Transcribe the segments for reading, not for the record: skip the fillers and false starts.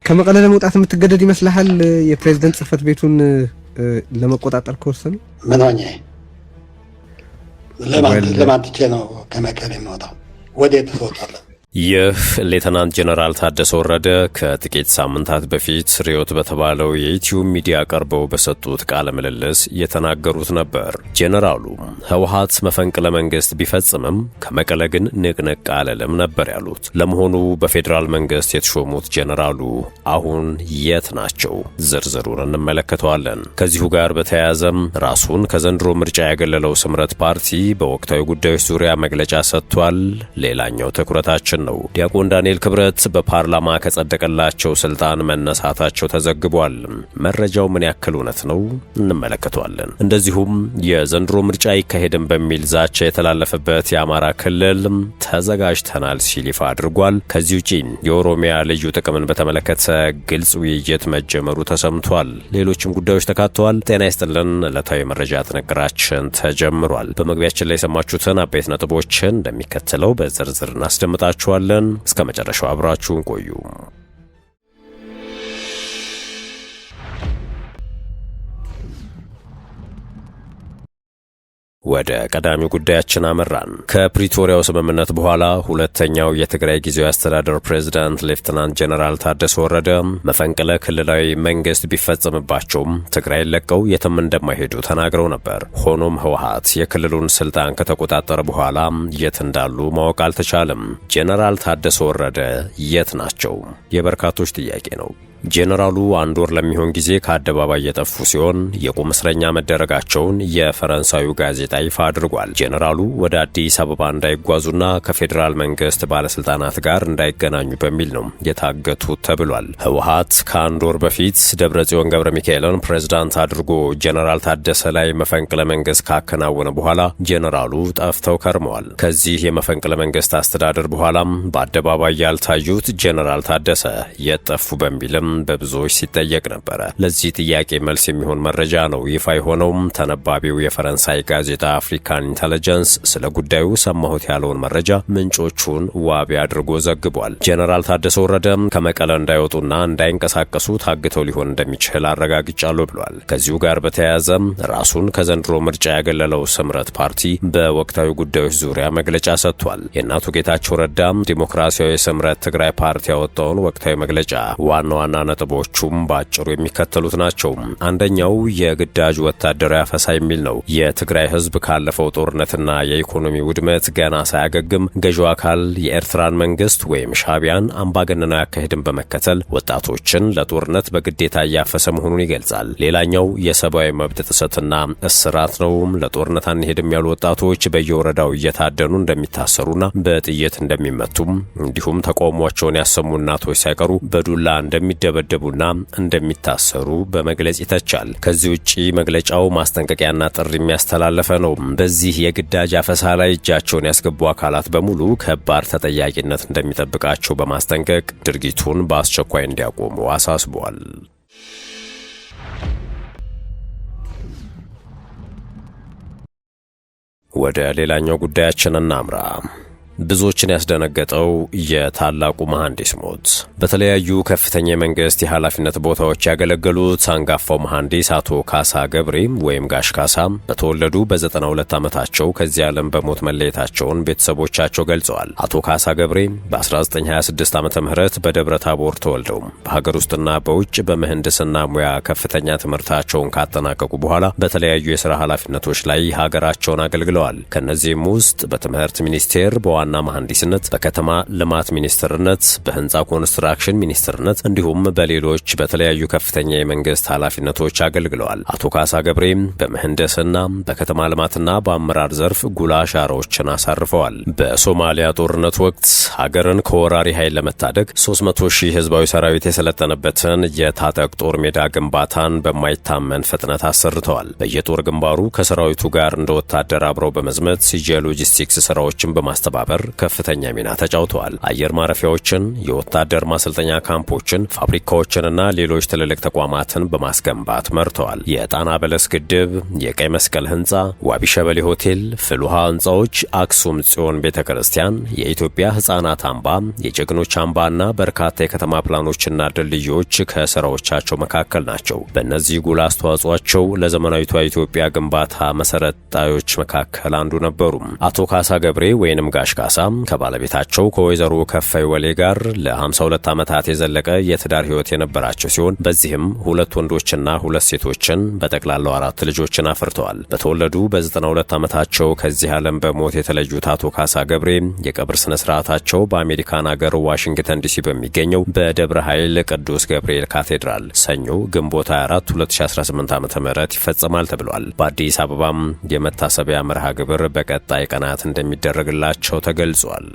ከመቀለ ለመውጣት የምትገደድ ይመስልሃል? የፕሬዝዳንት ጽህፈት ቤቱን ለመቆጣጠር ከወሰኑ ምን ሆኜ ለማን ትቼ ነው ከመቀሌ የምወጣው? ወዴት ትወጣለህ? ይህ ሌተናንት ጀነራል ታደሰ ወረደ ከጥቂት ሳምንታት በፊት ሪዮት በተባለው የዩቲዩብ ሚዲያ ቀርበው በሰጡት ቃለ ምልልስ የተናገሩት ነበር። ጀነራሉ ህወሓት መፈንቅለ መንግስት ቢፈጽምም ከመቀለ ግን ንቅንቅ አለልም ነበር ያሉት። ለመሆኑ በፌዴራል መንግስት የተሾሙት ጀነራሉ አሁን የት ናቸው? ዝርዝሩን እንመለከተዋለን። ከዚሁ ጋር በተያያዘም ራሱን ከዘንድሮ ምርጫ ያገለለው ስምረት ፓርቲ በወቅታዊ ጉዳዮች ዙሪያ መግለጫ ሰጥቷል። ሌላኛው ትኩረታችን ነው። ዲያቆን ዳንኤል ክብረት በፓርላማ ከጸደቀላቸው ስልጣን መነሳታቸው ተዘግቧል። መረጃው ምን ያክል እውነት ነው እንመለከተዋለን። እንደዚሁም የዘንድሮ ምርጫ ይካሄድም በሚል ዛቻ የተላለፈበት የአማራ ክልል ተዘጋጅተናል ሲል ይፋ አድርጓል። ከዚህ ውጪ የኦሮሚያ ልዩ ጥቅምን በተመለከተ ግልጽ ውይይት መጀመሩ ተሰምቷል። ሌሎችም ጉዳዮች ተካተዋል። ጤና ይስጥልን። ዕለታዊ መረጃ ጥንቅራችን ተጀምሯል። በመግቢያችን ላይ የሰማችሁትን አበይት ነጥቦችን እንደሚከተለው በዝርዝር እናስደምጣችሁ እስከ መጨረሻው አብራችሁን ቆዩ። ወደ ቀዳሚው ጉዳያችን አመራን። ከፕሪቶሪያው ስምምነት በኋላ ሁለተኛው የትግራይ ጊዜያዊ አስተዳደር ፕሬዝዳንት ሌፍተናንት ጀነራል ታደሰ ወረደ መፈንቅለ ክልላዊ መንግስት ቢፈጸምባቸውም ትግራይ ለቀው የትም እንደማይሄዱ ተናግረው ነበር። ሆኖም ህወሓት የክልሉን ስልጣን ከተቆጣጠረ በኋላ የት እንዳሉ ማወቅ አልተቻለም። ጀነራል ታደሰ ወረደ የት ናቸው? የበርካቶች ጥያቄ ነው። ጄኔራሉ አንድ ወር ለሚሆን ጊዜ ከአደባባይ የጠፉ ሲሆን የቁም እስረኛ መደረጋቸውን የፈረንሳዩ ጋዜጣ ይፋ አድርጓል። ጄኔራሉ ወደ አዲስ አበባ እንዳይጓዙና ከፌዴራል መንግስት ባለስልጣናት ጋር እንዳይገናኙ በሚል ነው የታገቱት ተብሏል። ህወሓት ከአንድ ወር በፊት ደብረጽዮን ገብረ ሚካኤልን ፕሬዝዳንት አድርጎ ጄኔራል ታደሰ ላይ መፈንቅለ መንግስት ካከናወነ በኋላ ጄኔራሉ ጠፍተው ከርመዋል። ከዚህ የመፈንቅለ መንግስት አስተዳደር በኋላም በአደባባይ ያልታዩት ጄኔራል ታደሰ የጠፉ በሚልም በብዙዎች ሲጠየቅ ነበር። ለዚህ ጥያቄ መልስ የሚሆን መረጃ ነው ይፋ የሆነው። ተነባቢው የፈረንሳይ ጋዜጣ አፍሪካን ኢንተለጀንስ ስለ ጉዳዩ ሰማሁት ያለውን መረጃ ምንጮቹን ዋቢ አድርጎ ዘግቧል። ጄኔራል ታደሰ ወረደ ከመቀለ እንዳይወጡና እንዳይንቀሳቀሱ ታግተው ሊሆን እንደሚችል አረጋግጫለሁ ብሏል። ከዚሁ ጋር በተያያዘ ራሱን ከዘንድሮ ምርጫ ያገለለው ስምረት ፓርቲ በወቅታዊ ጉዳዮች ዙሪያ መግለጫ ሰጥቷል። የእናቱ ጌታቸው ረዳ ዲሞክራሲያዊ ስምረት ትግራይ ፓርቲ ያወጣውን ወቅታዊ መግለጫ ዋና ነጥቦቹም ባጭሩ የሚከተሉት ናቸው። አንደኛው የግዳጅ ወታደራዊ አፈሳ የሚል ነው። የትግራይ ህዝብ ካለፈው ጦርነትና የኢኮኖሚ ውድመት ገና ሳያገግም ገዢው አካል የኤርትራን መንግስት ወይም ሻዕቢያን አምባገነናዊ አካሄድን በመከተል ወጣቶችን ለጦርነት በግዴታ እያፈሰ መሆኑን ይገልጻል። ሌላኛው የሰብአዊ መብት ጥሰትና እስራት ነው። ለጦርነት አንሄድም ያሉ ወጣቶች በየወረዳው እየታደኑ እንደሚታሰሩና በጥይት እንደሚመቱም እንዲሁም ተቃውሟቸውን ያሰሙ እናቶች ሳይቀሩ በዱላ እንደሚደበደቡና እንደሚታሰሩ በመግለጽ ይተቻል። ከዚህ ውጪ መግለጫው ማስጠንቀቂያና ጥሪ የሚያስተላልፈ ነው። በዚህ የግዳጅ አፈሳ ላይ እጃቸውን ያስገቡ አካላት በሙሉ ከባድ ተጠያቂነት እንደሚጠብቃቸው በማስጠንቀቅ ድርጊቱን በአስቸኳይ እንዲያቆሙ አሳስቧል። ወደ ሌላኛው ጉዳያችን እናምራ። ብዙዎችን ያስደነገጠው የታላቁ መሐንዲስ ሞት። በተለያዩ ከፍተኛ የመንግስት የኃላፊነት ቦታዎች ያገለገሉት አንጋፋው መሐንዲስ አቶ ካሳ ገብሬ ወይም ጋሽ ካሳ በተወለዱ በ92 ዓመታቸው ከዚህ ዓለም በሞት መለየታቸውን ቤተሰቦቻቸው ገልጸዋል። አቶ ካሳ ገብሬ በ1926 ዓመተ ምህረት በደብረ ታቦር ተወልደው በሀገር ውስጥና በውጭ በምህንድስና ሙያ ከፍተኛ ትምህርታቸውን ካጠናቀቁ በኋላ በተለያዩ የሥራ ኃላፊነቶች ላይ ሀገራቸውን አገልግለዋል። ከነዚህም ውስጥ በትምህርት ሚኒስቴር በዋና መሐንዲስነት፣ በከተማ ልማት ሚኒስትርነት፣ በህንፃ ኮንስትራክሽን ሚኒስትርነት እንዲሁም በሌሎች በተለያዩ ከፍተኛ የመንግስት ኃላፊነቶች አገልግለዋል። አቶ ካሳ ገብሬ በምህንድስና በከተማ ልማትና በአመራር ዘርፍ ጉልህ አሻራዎችን አሳርፈዋል። በሶማሊያ ጦርነት ወቅት ሀገርን ከወራሪ ኃይል ለመታደግ 300,000 ህዝባዊ ሰራዊት የሰለጠነበትን የታጠቅ ጦር ሜዳ ግንባታን በማይታመን ፍጥነት አሰርተዋል። በየጦር ግንባሩ ከሰራዊቱ ጋር እንደ ወታደር አብረው በመዝመት የሎጂስቲክስ ስራዎችን በማስተባበር ለመፍጠር ከፍተኛ ሚና ተጫውተዋል። አየር ማረፊያዎችን፣ የወታደር ማሰልጠኛ ካምፖችን፣ ፋብሪካዎችንና ሌሎች ትልልቅ ተቋማትን በማስገንባት መርተዋል። የጣና በለስ ግድብ፣ የቀይ መስቀል ህንፃ፣ ዋቢ ሸበሌ ሆቴል፣ ፍልውሃ ህንፃዎች፣ አክሱም ጽዮን ቤተ ክርስቲያን፣ የኢትዮጵያ ህፃናት አምባ፣ የጀግኖች አምባና በርካታ የከተማ ፕላኖችና ድልድዮች ከስራዎቻቸው መካከል ናቸው። በእነዚህ ጉል አስተዋጽኦአቸው ለዘመናዊቷ ኢትዮጵያ ግንባታ መሰረት ጣዮች መካከል አንዱ ነበሩ። አቶ ካሳ ገብሬ ወይንም ጋሽ ካሳ ከባለቤታቸው ከወይዘሮ ከፋይ ወሌ ጋር ለ52 ዓመታት የዘለቀ የትዳር ህይወት የነበራቸው ሲሆን በዚህም 2 ወንዶችና 2 ሴቶችን በጠቅላላው 4 ልጆችን አፍርተዋል። በተወለዱ በ92 ዓመታቸው ከዚህ ዓለም በሞት የተለዩት አቶ ካሳ ገብሬ የቀብር ስነ ስርዓታቸው በአሜሪካን ሀገር ዋሽንግተን ዲሲ በሚገኘው በደብረ ኃይል ቅዱስ ገብርኤል ካቴድራል ሰኞ ግንቦት 24 2018 ዓ.ም ይፈጸማል ተብሏል። በአዲስ አበባም የመታሰቢያ መርሃ ግብር በቀጣይ ቀናት እንደሚደረግላቸው ተገልጿል።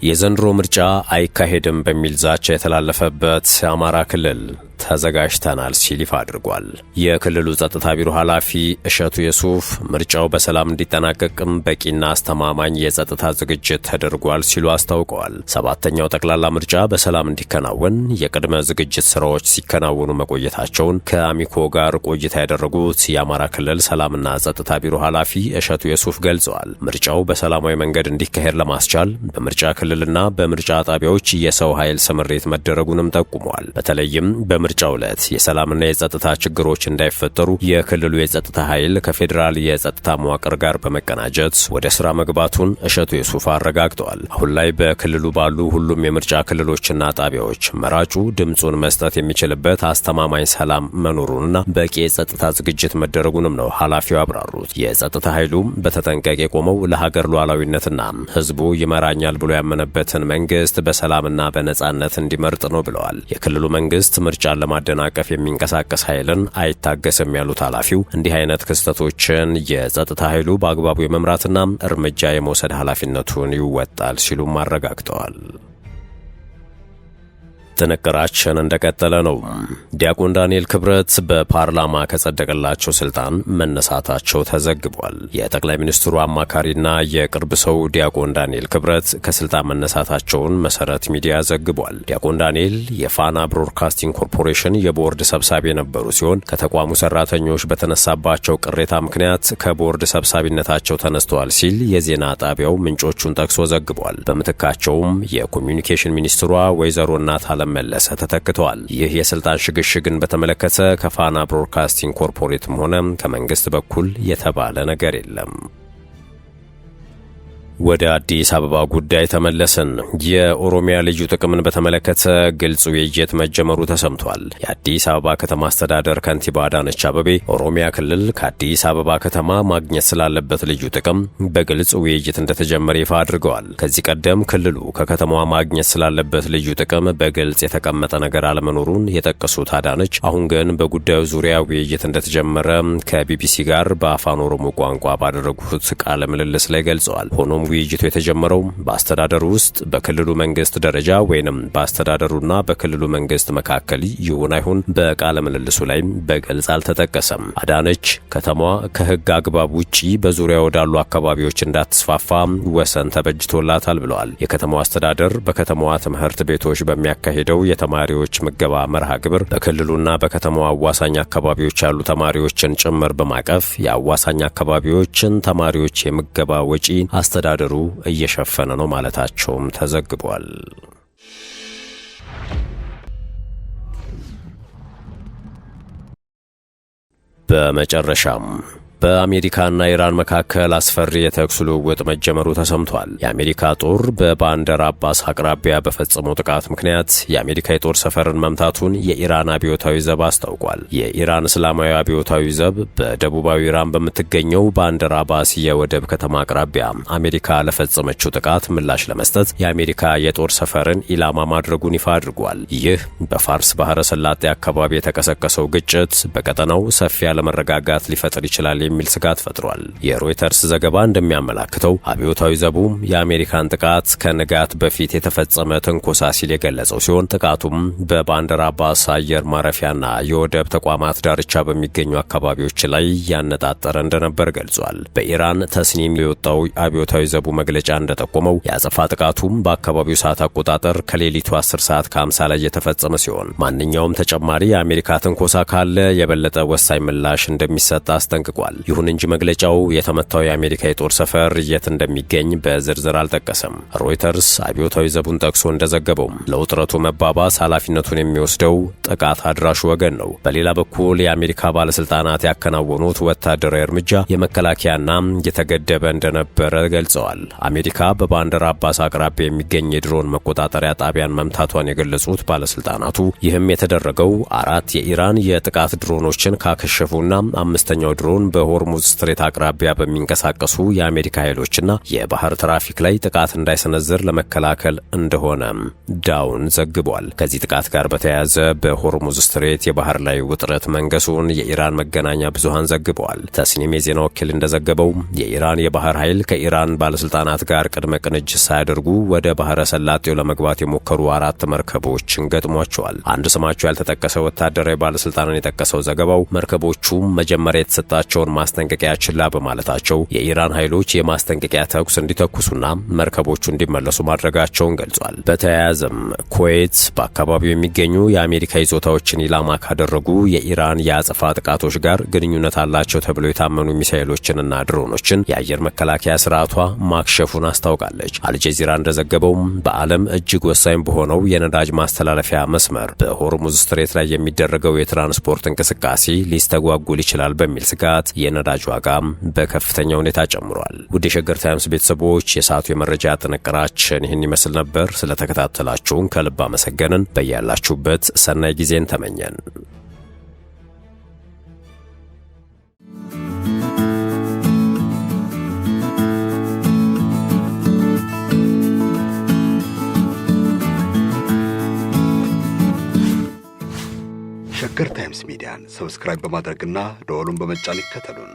የዘንድሮ ምርጫ አይካሄድም በሚል ዛቻ የተላለፈበት የአማራ ክልል ተዘጋጅተናል ሲል ይፋ አድርጓል። የክልሉ ጸጥታ ቢሮ ኃላፊ እሸቱ የሱፍ ምርጫው በሰላም እንዲጠናቀቅም በቂና አስተማማኝ የጸጥታ ዝግጅት ተደርጓል ሲሉ አስታውቀዋል። 7ኛው ጠቅላላ ምርጫ በሰላም እንዲከናወን የቅድመ ዝግጅት ስራዎች ሲከናወኑ መቆየታቸውን ከአሚኮ ጋር ቆይታ ያደረጉት የአማራ ክልል ሰላምና ጸጥታ ቢሮ ኃላፊ እሸቱ የሱፍ ገልጸዋል። ምርጫው በሰላማዊ መንገድ እንዲካሄድ ለማስቻል በምርጫ ክልልና በምርጫ ጣቢያዎች የሰው ኃይል ስምሪት መደረጉንም ጠቁመዋል። በተለይም በምርጫው ዕለት የሰላምና የጸጥታ ችግሮች እንዳይፈጠሩ የክልሉ የጸጥታ ኃይል ከፌዴራል የጸጥታ መዋቅር ጋር በመቀናጀት ወደ ስራ መግባቱን እሸቱ የሱፍ አረጋግጠዋል። አሁን ላይ በክልሉ ባሉ ሁሉም የምርጫ ክልሎችና ጣቢያዎች መራጩ ድምጹን መስጠት የሚችልበት አስተማማኝ ሰላም መኖሩንና በቂ የጸጥታ ዝግጅት መደረጉንም ነው ኃላፊው አብራሩት። የጸጥታ ኃይሉ በተጠንቀቅ የቆመው ለሀገር ሉዓላዊነትና ህዝቡ ይመራኛል ብሎ ያመነበትን መንግስት በሰላምና በነጻነት እንዲመርጥ ነው ብለዋል። የክልሉ መንግስት ምርጫን ለማደናቀፍ የሚንቀሳቀስ ኃይልን አይታገስም ያሉት ኃላፊው እንዲህ አይነት ክስተቶችን የጸጥታ ኃይሉ በአግባቡ የመምራትና እርምጃ የመውሰድ ኃላፊነቱን ይወጣል ሲሉም አረጋግጠዋል። ጥንቅራችን እንደቀጠለ ነው። ዲያቆን ዳንኤል ክብረት በፓርላማ ከጸደቀላቸው ስልጣን መነሳታቸው ተዘግቧል። የጠቅላይ ሚኒስትሩ አማካሪና የቅርብ ሰው ዲያቆን ዳንኤል ክብረት ከስልጣን መነሳታቸውን መሰረት ሚዲያ ዘግቧል። ዲያቆን ዳንኤል የፋና ብሮድካስቲንግ ኮርፖሬሽን የቦርድ ሰብሳቢ የነበሩ ሲሆን ከተቋሙ ሰራተኞች በተነሳባቸው ቅሬታ ምክንያት ከቦርድ ሰብሳቢነታቸው ተነስተዋል ሲል የዜና ጣቢያው ምንጮቹን ጠቅሶ ዘግቧል። በምትካቸውም የኮሚዩኒኬሽን ሚኒስትሯ ወይዘሮ እናት መለሰ ተተክተዋል። ይህ የስልጣን ሽግሽግን በተመለከተ ከፋና ብሮድካስቲንግ ኮርፖሬትም ሆነ ከመንግስት በኩል የተባለ ነገር የለም። ወደ አዲስ አበባ ጉዳይ ተመለስን። የኦሮሚያ ልዩ ጥቅምን በተመለከተ ግልጽ ውይይት መጀመሩ ተሰምቷል። የአዲስ አበባ ከተማ አስተዳደር ከንቲባ አዳነች አቤቤ ኦሮሚያ ክልል ከአዲስ አበባ ከተማ ማግኘት ስላለበት ልዩ ጥቅም በግልጽ ውይይት እንደተጀመረ ይፋ አድርገዋል። ከዚህ ቀደም ክልሉ ከከተማዋ ማግኘት ስላለበት ልዩ ጥቅም በግልጽ የተቀመጠ ነገር አለመኖሩን የጠቀሱት አዳነች አሁን ግን በጉዳዩ ዙሪያ ውይይት እንደተጀመረ ከቢቢሲ ጋር በአፋን ኦሮሞ ቋንቋ ባደረጉት ቃለ ምልልስ ላይ ገልጸዋል። ሆኖም ውይይቱ የተጀመረው በአስተዳደሩ ውስጥ በክልሉ መንግስት ደረጃ ወይንም በአስተዳደሩና በክልሉ መንግስት መካከል ይሁን አይሁን በቃለ ምልልሱ ላይ በግልጽ አልተጠቀሰም። አዳነች ከተማዋ ከህግ አግባብ ውጪ በዙሪያ ወዳሉ አካባቢዎች እንዳትስፋፋ ወሰን ተበጅቶላታል ብለዋል። የከተማዋ አስተዳደር በከተማዋ ትምህርት ቤቶች በሚያካሂደው የተማሪዎች ምገባ መርሃ ግብር በክልሉና በከተማዋ አዋሳኝ አካባቢዎች ያሉ ተማሪዎችን ጭምር በማቀፍ የአዋሳኝ አካባቢዎችን ተማሪዎች የምገባ ወጪ አስተዳደሩ እየሸፈነ ነው ማለታቸውም ተዘግቧል። በመጨረሻም በአሜሪካና ኢራን መካከል አስፈሪ የተኩስ ልውውጥ መጀመሩ ተሰምቷል። የአሜሪካ ጦር በባንደር አባስ አቅራቢያ በፈጸመው ጥቃት ምክንያት የአሜሪካ የጦር ሰፈርን መምታቱን የኢራን አብዮታዊ ዘብ አስታውቋል። የኢራን እስላማዊ አብዮታዊ ዘብ በደቡባዊ ኢራን በምትገኘው ባንደር አባስ የወደብ ከተማ አቅራቢያ አሜሪካ ለፈጸመችው ጥቃት ምላሽ ለመስጠት የአሜሪካ የጦር ሰፈርን ኢላማ ማድረጉን ይፋ አድርጓል። ይህ በፋርስ ባህረ ሰላጤ አካባቢ የተቀሰቀሰው ግጭት በቀጠናው ሰፊ ያለመረጋጋት ሊፈጥር ይችላል የሚል ስጋት ፈጥሯል። የሮይተርስ ዘገባ እንደሚያመላክተው አብዮታዊ ዘቡ የአሜሪካን ጥቃት ከንጋት በፊት የተፈጸመ ትንኮሳ ሲል የገለጸው ሲሆን ጥቃቱም በባንደር አባስ አየር ማረፊያና የወደብ ተቋማት ዳርቻ በሚገኙ አካባቢዎች ላይ ያነጣጠረ እንደነበር ገልጿል። በኢራን ተስኒም የወጣው አብዮታዊ ዘቡ መግለጫ እንደጠቆመው የአጸፋ ጥቃቱም በአካባቢው ሰዓት አቆጣጠር ከሌሊቱ 10 ሰዓት ከ50 ላይ የተፈጸመ ሲሆን ማንኛውም ተጨማሪ የአሜሪካ ትንኮሳ ካለ የበለጠ ወሳኝ ምላሽ እንደሚሰጥ አስጠንቅቋል። ይሁን እንጂ መግለጫው የተመታው የአሜሪካ የጦር ሰፈር የት እንደሚገኝ በዝርዝር አልጠቀሰም። ሮይተርስ አብዮታዊ ዘቡን ጠቅሶ እንደዘገበው ለውጥረቱ መባባስ ኃላፊነቱን የሚወስደው ጥቃት አድራሹ ወገን ነው። በሌላ በኩል የአሜሪካ ባለስልጣናት ያከናወኑት ወታደራዊ እርምጃ የመከላከያና የተገደበ እንደነበረ ገልጸዋል። አሜሪካ በባንደር አባስ አቅራቢያ የሚገኝ የድሮን መቆጣጠሪያ ጣቢያን መምታቷን የገለጹት ባለስልጣናቱ ይህም የተደረገው 4 የኢራን የጥቃት ድሮኖችን ካከሸፉና 5ኛው ድሮን በሆርሙዝ ስትሬት አቅራቢያ በሚንቀሳቀሱ የአሜሪካ ኃይሎችና የባህር ትራፊክ ላይ ጥቃት እንዳይሰነዝር ለመከላከል እንደሆነ ዳውን ዘግቧል። ከዚህ ጥቃት ጋር በተያያዘ በሆርሙዝ ስትሬት የባህር ላይ ውጥረት መንገሱን የኢራን መገናኛ ብዙሃን ዘግበዋል። ተስኒም የዜና ወኪል እንደዘገበው የኢራን የባህር ኃይል ከኢራን ባለስልጣናት ጋር ቅድመ ቅንጅት ሳያደርጉ ወደ ባህረ ሰላጤው ለመግባት የሞከሩ 4 መርከቦችን ገጥሟቸዋል። አንድ ስማቸው ያልተጠቀሰ ወታደራዊ ባለስልጣንን የጠቀሰው ዘገባው መርከቦቹ መጀመሪያ የተሰጣቸውን ማስጠንቀቂያ ችላ በማለታቸው የኢራን ኃይሎች የማስጠንቀቂያ ተኩስ እንዲተኩሱና መርከቦቹ እንዲመለሱ ማድረጋቸውን ገልጿል። በተያያዘም ኩዌት በአካባቢው የሚገኙ የአሜሪካ ይዞታዎችን ኢላማ ካደረጉ የኢራን የአጸፋ ጥቃቶች ጋር ግንኙነት አላቸው ተብለው የታመኑ ሚሳኤሎችንና ድሮኖችን የአየር መከላከያ ስርዓቷ ማክሸፉን አስታውቃለች። አልጀዚራ እንደዘገበው በዓለም እጅግ ወሳኝ በሆነው የነዳጅ ማስተላለፊያ መስመር በሆርሙዝ ስትሬት ላይ የሚደረገው የትራንስፖርት እንቅስቃሴ ሊስተጓጉል ይችላል በሚል ስጋት የነዳጅ ዋጋ በከፍተኛ ሁኔታ ጨምሯል። ውድ የሸገር ታይምስ ቤተሰቦች የሰዓቱ የመረጃ ጥንቅራችን ይህን ይመስል ነበር። ስለተከታተላችሁን ከልብ አመሰገንን። በያላችሁበት ሰናይ ጊዜን ተመኘን። ሸገር ታይምስ ሚዲያን ሰብስክራይብ በማድረግና ደወሉን በመጫን ይከተሉን።